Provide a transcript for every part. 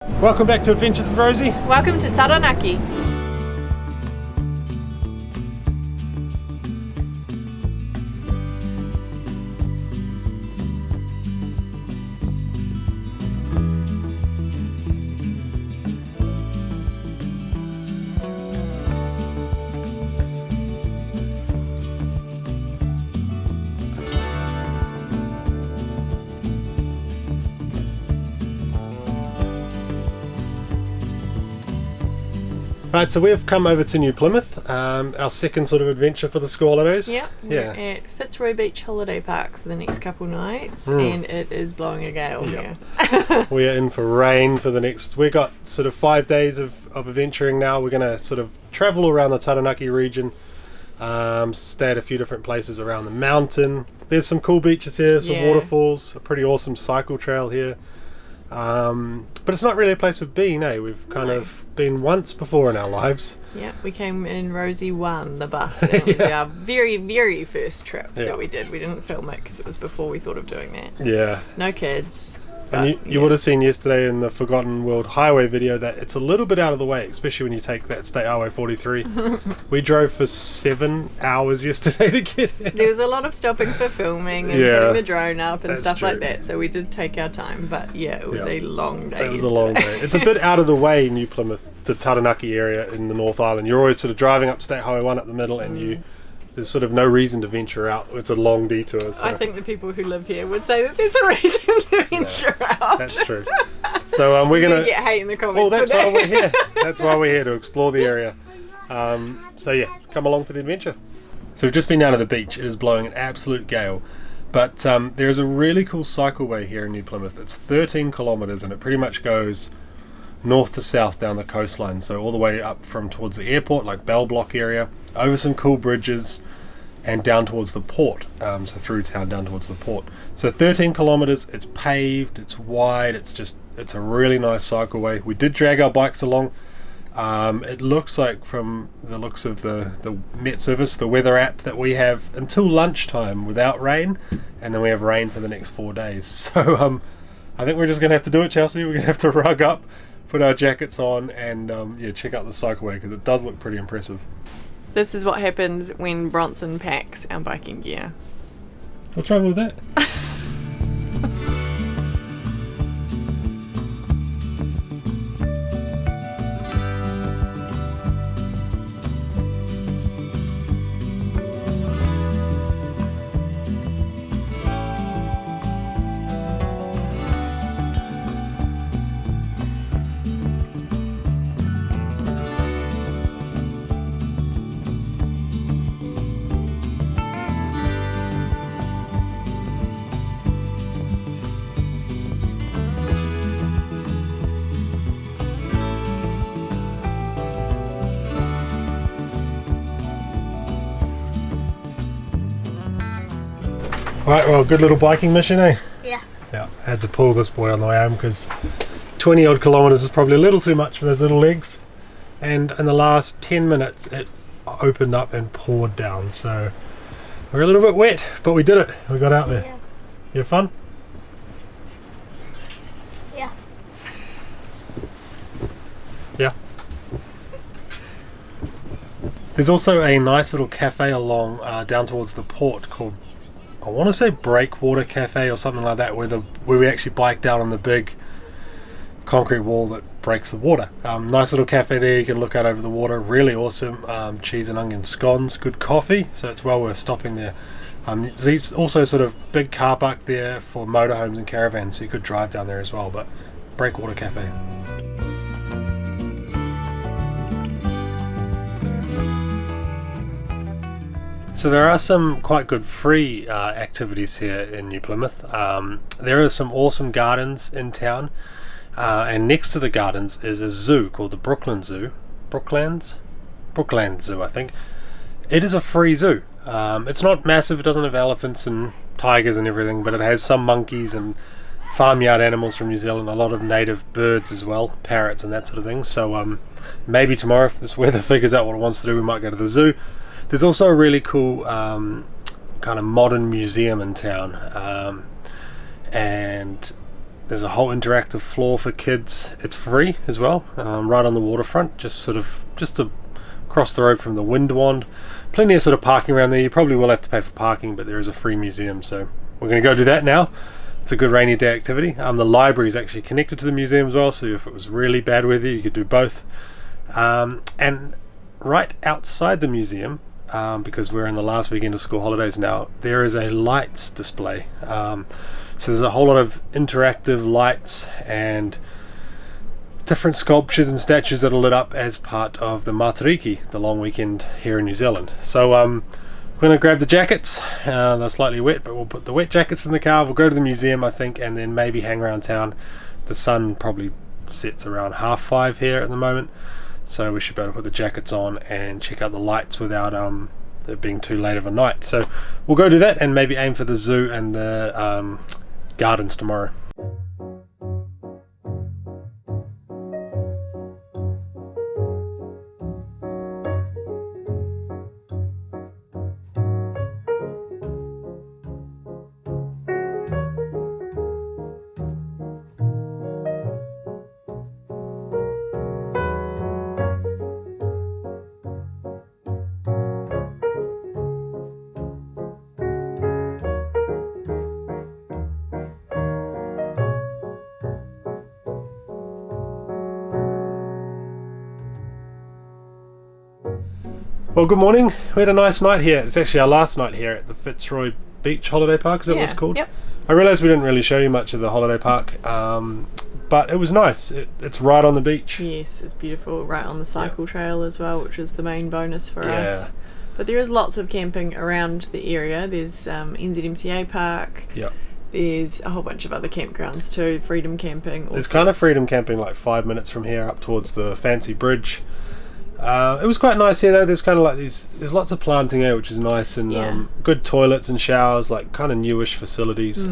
Welcome back to Adventures with Rosy. Welcome to Taranaki. Right, so we've come over to New Plymouth, our second sort of adventure for the school holidays. Yeah, we're at Fitzroy Beach Holiday Park for the next couple nights, and it is blowing a gale here. We are in for rain for the next... We've got sort of 5 days of adventuring now. We're going to sort of travel around the Taranaki region, stay at a few different places around the mountain. There's some cool beaches here, some waterfalls, a pretty awesome cycle trail here. But it's not really a place we've been, eh? We've kind of been once before in our lives. Yeah, we came in Rosy 1, the bus, and it was our very, very first trip that we did. We didn't film it because it was before we thought of doing that. Yeah. No kids. And you would have seen yesterday in the Forgotten World Highway video that it's a little bit out of the way, especially when you take that State Highway 43. We drove for 7 hours yesterday to get here. There was a lot of stopping for filming and putting the drone up and stuff like that, so we did take our time, but it was a long day. It was a long day. It's a bit out of the way, New Plymouth to Taranaki area in the North Island. You're always sort of driving up State Highway 1 up the middle and there's sort of no reason to venture out. It's a long detour. So. I think the people who live here would say that there's a reason to venture out. That's true. So we're going to get hate in the comments. Well, that's why we're here. That's why we're here, to explore the area. Come along for the adventure. So we've just been down to the beach. It is blowing an absolute gale. But there is a really cool cycleway here in New Plymouth. It's 13 kilometres and it pretty much goes north to south down the coastline, so all the way up from towards the airport, like Bell Block area, over some cool bridges and down towards the port, so through town down towards the port. So 13 kilometres, it's paved, it's wide, it's a really nice cycleway. We did drag our bikes along. It looks like, from the looks of the Met Service, the weather app, that we have until lunchtime without rain, and then we have rain for the next 4 days. So I think we're just going to have to do it, Chelsea. We're going to have to rug up, put our jackets on, and check out the cycleway, because it does look pretty impressive. This is what happens when Bronson packs our biking gear. What's wrong with that? Right, well, good little biking mission, eh? Yeah. Yeah, I had to pull this boy on the way home because 20 odd kilometres is probably a little too much for those little legs. And in the last 10 minutes, it opened up and poured down. So we're a little bit wet, but we did it. We got out there. Yeah. You have fun? Yeah. Yeah. There's also a nice little cafe along down towards the port called, I want to say, Breakwater Cafe or something like that, where we actually bike down on the big concrete wall that breaks the water. Nice little cafe there, you can look out over the water, really awesome. Cheese and onion scones, good coffee, so it's well worth stopping there. There's also sort of big car park there for motorhomes and caravans, so you could drive down there as well. But Breakwater Cafe. So there are some quite good free activities here in New Plymouth. There are some awesome gardens in town, and next to the gardens is a zoo called the Brookland Zoo. Brookland Zoo, I think. It is a free zoo. It's not massive, it doesn't have elephants and tigers and everything, but it has some monkeys and farmyard animals from New Zealand, a lot of native birds as well, parrots and that sort of thing. So maybe tomorrow, if this weather figures out what it wants to do, we might go to the zoo. There's also a really cool kind of modern museum in town, and There's a whole interactive floor for kids. It's free as well, right on the waterfront, just to cross the road from the Windwand. Plenty of sort of parking around there. You probably will have to pay for parking, but there is a free museum, so we're going to go do that now. It's a good rainy day activity. The library is actually connected to the museum as well, so if it was really bad weather, you could do both. And right outside the museum, because we're in the last weekend of school holidays now, there is a lights display. So there's a whole lot of interactive lights and different sculptures and statues that are lit up as part of the Matariki, the long weekend here in New Zealand. So we're going to grab the jackets. They're slightly wet, but we'll put the wet jackets in the car. We'll go to the museum, I think, and then maybe hang around town. The sun probably sets around 5:30 here at the moment, so we should be able to put the jackets on and check out the lights without it being too late of a night. So we'll go do that and maybe aim for the zoo and the gardens tomorrow. Well, good morning. We had a nice night here. It's actually our last night here at the Fitzroy Beach Holiday Park, is that what it's called? Yep. I realised we didn't really show you much of the holiday park, but it was nice. It's right on the beach. Yes, it's beautiful, right on the cycle trail as well, which is the main bonus for us. But there is lots of camping around the area. There's NZMCA Park. Yep. There's a whole bunch of other campgrounds too, freedom camping. Also. There's kind of freedom camping like 5 minutes from here up towards the fancy bridge. It was quite nice here though. There's kind of like there's lots of planting here, which is nice, and good toilets and showers, like kind of newish facilities.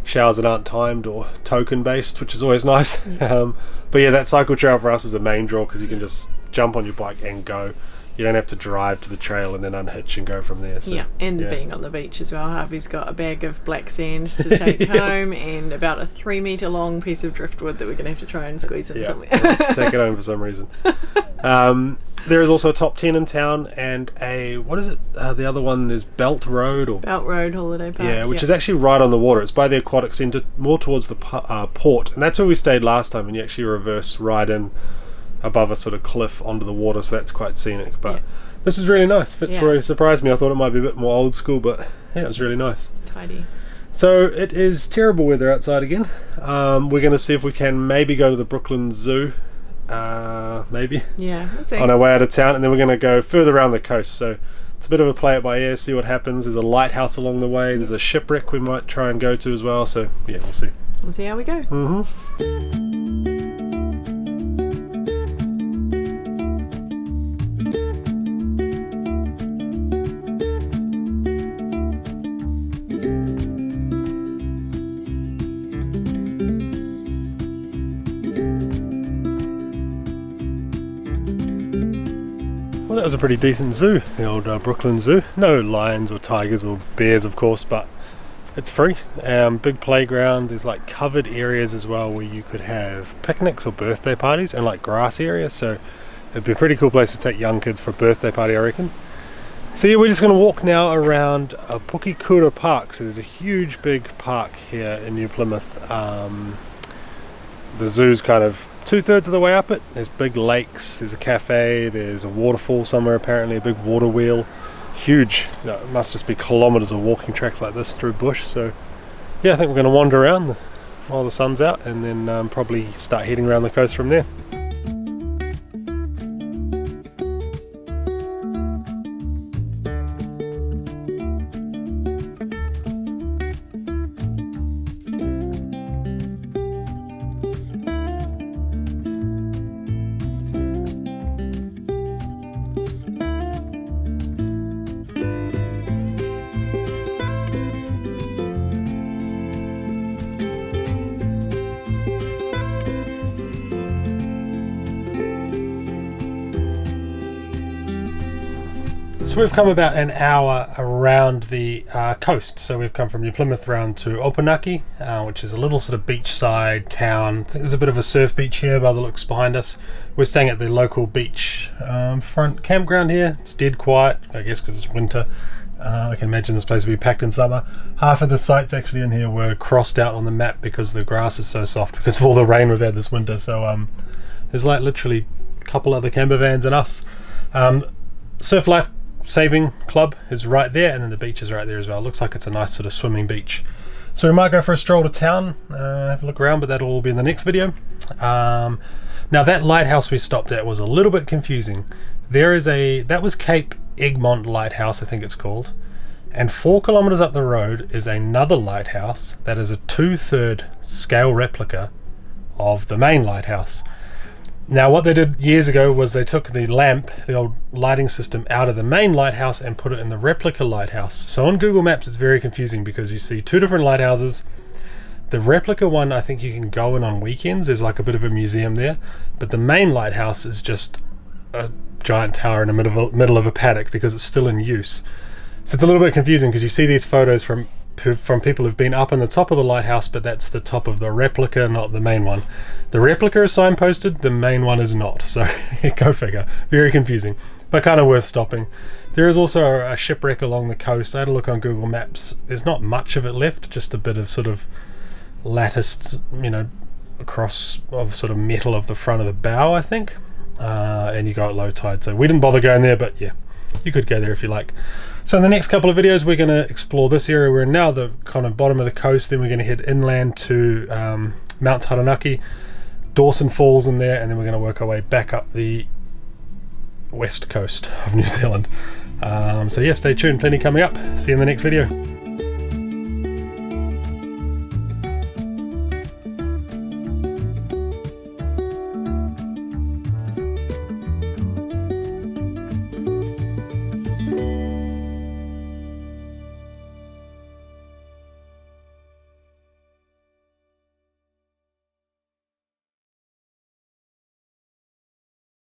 Showers that aren't timed or token based, which is always nice. But yeah, that cycle trail for us is the main draw because you can just jump on your bike and go. You don't have to drive to the trail and then unhitch and go from there. So, being on the beach as well. Harvey's got a bag of black sand to take home and about a 3 metre long piece of driftwood that we're going to have to try and squeeze in somewhere. Let's take it home for some reason. There is also a top 10 in town and what is it? The other one is Belt Road Holiday Park. Yeah, which is actually right on the water. It's by the aquatic centre, more towards the port. And that's where we stayed last time, and you actually reverse right in above a sort of cliff onto the water, so that's quite scenic. But this is really nice. Fitzroy surprised me. I thought it might be a bit more old school, but yeah, it was really nice. It's tidy. So it is terrible weather outside again. We're going to see if we can maybe go to the Brooklyn Zoo, maybe. Yeah, let's see. On our way out of town, and then we're going to go further around the coast. So it's a bit of a play it by ear, see what happens. There's a lighthouse along the way. There's a shipwreck we might try and go to as well. So yeah, we'll see. We'll see how we go. Well, that was a pretty decent zoo, the old Brooklyn Zoo. No lions or tigers or bears, of course, but it's free. Big playground. There's like covered areas as well where you could have picnics or birthday parties, and like grass areas. So it'd be a pretty cool place to take young kids for a birthday party, I reckon. So yeah, we're just going to walk now around Pukekura Park. So there's a huge big park here in New Plymouth. The zoo's kind of 2/3 of the way up it. There's big lakes, there's a cafe, there's a waterfall somewhere apparently, a big water wheel. Huge, it must just be kilometres of walking tracks like this through bush. So yeah, I think we're going to wander around while the sun's out, and then probably start heading around the coast from there. So we've come about an hour around the coast. So we've come from New Plymouth round to Taranaki, which is a little sort of beachside town. I think there's a bit of a surf beach here by the looks behind us. We're staying at the local beach front campground here. It's dead quiet, I guess because it's winter. I can imagine this place will be packed in summer. Half of the sites actually in here were crossed out on the map because the grass is so soft because of all the rain we've had this winter. So there's like literally a couple other camper vans and us. Surf Life Saving Club is right there, and then the beach is right there as well. It looks like it's a nice sort of swimming beach. So we might go for a stroll to town, have a look around, but that'll all be in the next video. Now that lighthouse we stopped at was a little bit confusing. That was Cape Egmont Lighthouse, I think it's called, and 4 kilometers up the road is another lighthouse that is a 2/3 scale replica of the main lighthouse. Now what they did years ago was they took the lamp, the old lighting system, out of the main lighthouse and put it in the replica lighthouse. So on Google Maps it's very confusing because you see 2 different lighthouses. The replica one, I think you can go in on weekends, there's like a bit of a museum there, but the main lighthouse is just a giant tower in the middle of a paddock because it's still in use. So it's a little bit confusing because you see these photos from people who've been up on the top of the lighthouse, but that's the top of the replica, not the main one. The replica is signposted, the main one is not, so go figure. Very confusing, but kind of worth stopping. There is also a shipwreck along the coast. I had a look on Google Maps. There's not much of it left, just a bit of sort of latticed, across of sort of metal of the front of the bow, I think, and you go at low tide, so we didn't bother going there, but yeah, you could go there if you like. So in the next couple of videos we're going to explore this area. We're now the kind of bottom of the coast, then we're going to head inland to Mount Taranaki, Dawson Falls in there, and then we're going to work our way back up the west coast of New Zealand. So yeah, stay tuned, plenty coming up. See you in the next video.